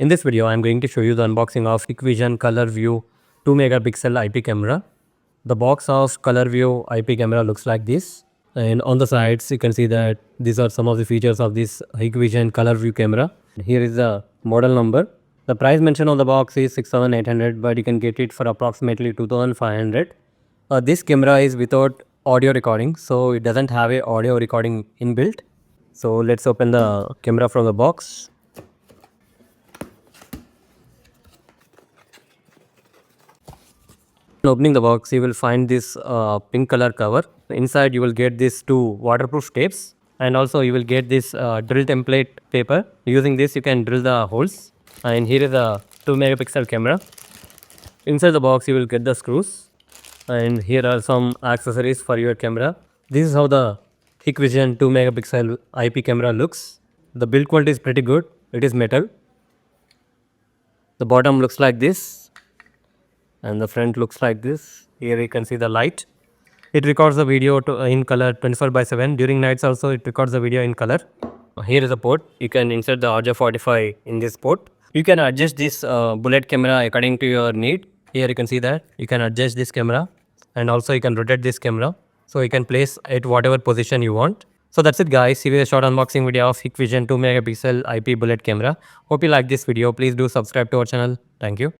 In this video, I am going to show you the unboxing of Hikvision ColorVU 2 megapixel IP camera. The box of ColorVU IP camera looks like this, and on the sides you can see that these are some of the features of this Hikvision ColorVU camera. Here is the model number. The price mentioned on the box is 6,800, but you can get it for approximately 2,500. This camera is without audio recording, so it doesn't have a audio recording inbuilt. So let's open the camera from the box. Opening the box, you will find this pink color cover. Inside you will get these two waterproof tapes, and also you will get this drill template paper. Using this you can drill the holes, and here is a 2 megapixel camera. Inside the box you will get the screws, and here are some accessories for your camera. This is how the Hikvision 2 megapixel IP camera looks. The build quality is pretty good. It is metal. The bottom looks like this, and the front looks like this. Here you can see the light. It records the video in color 24/7. During nights also it records the video in color. Here is a port. You can insert the RJ45 in this port. You can adjust this bullet camera according to your need. Here you can see that you can adjust this camera, and also you can rotate this camera, so you can place at whatever position you want. So that's it guys. See you a short unboxing video of Hikvision 2 megapixel IP bullet camera. Hope you like this video. Please do subscribe to our channel. Thank you.